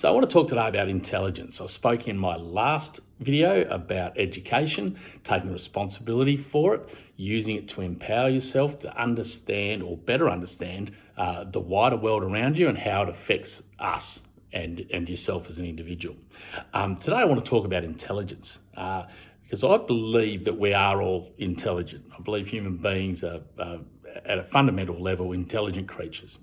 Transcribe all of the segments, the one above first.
So I want to talk today about intelligence. I spoke in my last video about education, taking responsibility for it, using it to empower yourself to understand or better understand the wider world around you and how it affects us and yourself as an individual. Today I want to talk about intelligence because I believe that we are all intelligent. I believe human beings are at a fundamental level intelligent creatures.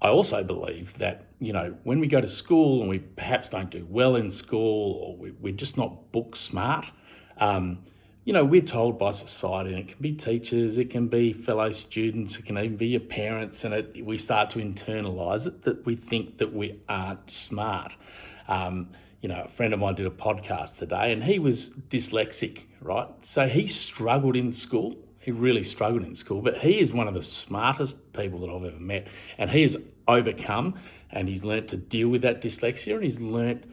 I also believe that, when we go to school and we perhaps don't do well in school or we're just not book smart, we're told by society, and it can be teachers, it can be fellow students, it can even be your parents, and we start to internalise it, that we think that we aren't smart. A friend of mine did a podcast today and he was dyslexic, right? So he struggled in school. He really struggled in school, but he is one of the smartest people that I've ever met. And he has overcome and he's learnt to deal with that dyslexia and he's learnt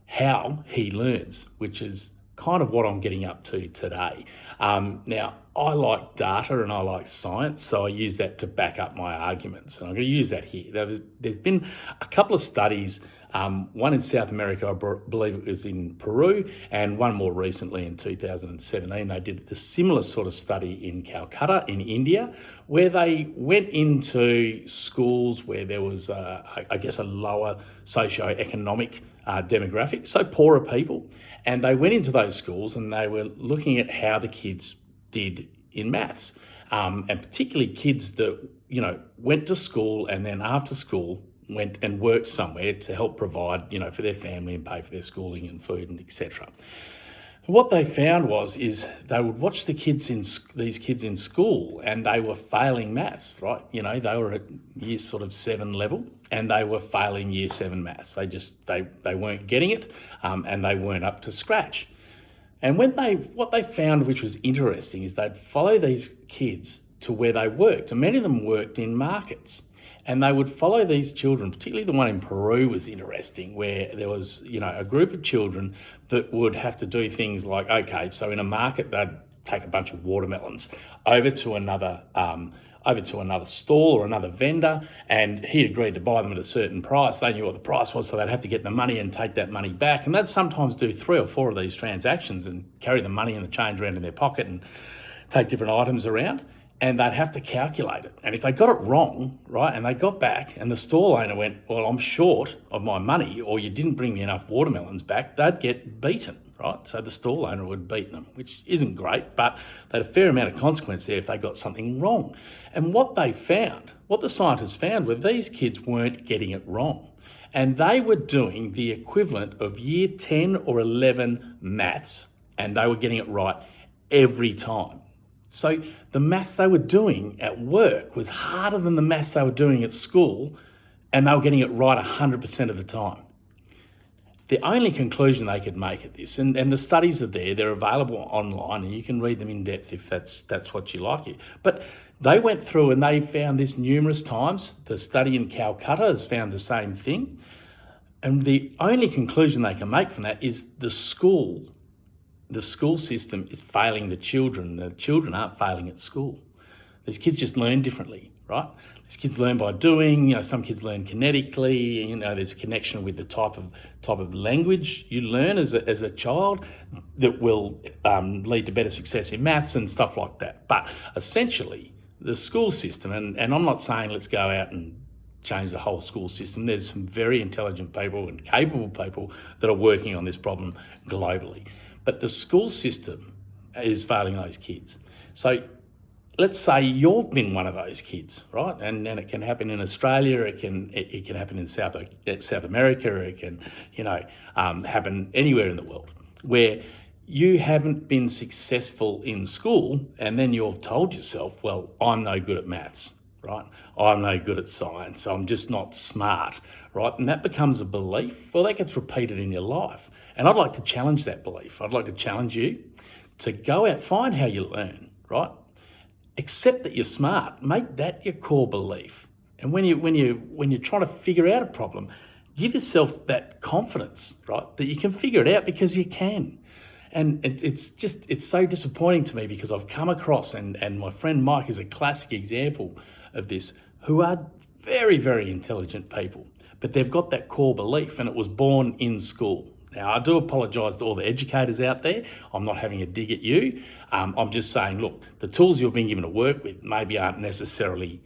how he learns, which is kind of what I'm getting up to today. Now, I like data and I like science, so I use that to back up my arguments. And I'm going to use that here. There's been a couple of studies, one in South America, I believe it was in Peru, and one more recently in 2017. They did the similar sort of study in Calcutta in India, where they went into schools where there was, a lower socio-economic demographic, so poorer people. And they went into those schools and they were looking at how the kids did in maths, and particularly kids that, went to school and then after school went and worked somewhere to help provide, for their family and pay for their schooling and food and etc. What they found is they would watch these kids in school and they were failing maths, right? They were at year sort of 7 level and they were failing year 7 maths. They weren't getting it, and they weren't up to scratch. And what they found, which was interesting, is they'd follow these kids to where they worked, and many of them worked in markets. And they would follow these children, particularly the one in Peru was interesting, where there was, a group of children that would have to do things like, okay, so in a market, they'd take a bunch of watermelons over to another stall or another vendor, and he agreed to buy them at a certain price. They knew what the price was, so they'd have to get the money and take that money back. And they'd sometimes do 3 or 4 of these transactions and carry the money and the change around in their pocket and take different items around. And they'd have to calculate it. And if they got it wrong, right, and they got back and the stall owner went, well, I'm short of my money, or you didn't bring me enough watermelons back, they'd get beaten, right? So the stall owner would beat them, which isn't great, but they had a fair amount of consequence there if they got something wrong. And what the scientists found, were these kids weren't getting it wrong. And they were doing the equivalent of year 10 or 11 maths, and they were getting it right every time. So the maths they were doing at work was harder than the maths they were doing at school, and they were getting it right 100% of the time. The only conclusion they could make at this, and the studies are there, they're available online, and you can read them in depth if that's what you like. But they went through and they found this numerous times. The study in Calcutta has found the same thing. And the only conclusion they can make from that is the school system is failing the children. The children aren't failing at school. These kids just learn differently, right? These kids learn by doing, some kids learn kinetically, there's a connection with the type of language you learn as a child that will lead to better success in maths and stuff like that. But essentially, the school system, and I'm not saying let's go out and change the whole school system. There's some very intelligent people and capable people that are working on this problem globally. But the school system is failing those kids. So let's say you've been one of those kids, right? And it can happen in Australia, it can happen in South America, it can, happen anywhere in the world where you haven't been successful in school and then you've told yourself, well, I'm no good at maths, right? I'm no good at science, I'm just not smart, right? And that becomes a belief. Well, that gets repeated in your life. And I'd like to challenge that belief. I'd like to challenge you to go out, find how you learn, right? Accept that you're smart. Make that your core belief. And when you're trying to figure out a problem, give yourself that confidence, right? That you can figure it out because you can. And it's so disappointing to me because I've come across, and my friend Mike is a classic example of this, who are very, very intelligent people, but they've got that core belief and it was born in school. Now, I do apologise to all the educators out there. I'm not having a dig at you. I'm just saying, look, the tools you've been given to work with maybe aren't necessarily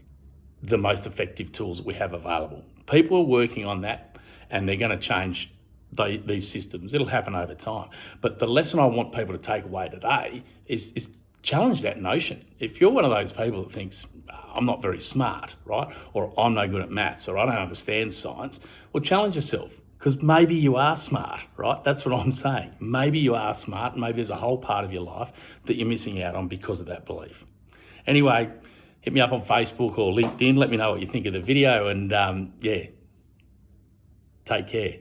the most effective tools that we have available. People are working on that and they're going to change these systems. It'll happen over time. But the lesson I want people to take away today is challenge that notion. If you're one of those people that thinks, I'm not very smart, right? Or I'm no good at maths, or I don't understand science, well, challenge yourself. Because maybe you are smart, right? That's what I'm saying. Maybe you are smart. Maybe there's a whole part of your life that you're missing out on because of that belief. Anyway, hit me up on Facebook or LinkedIn. Let me know what you think of the video and take care.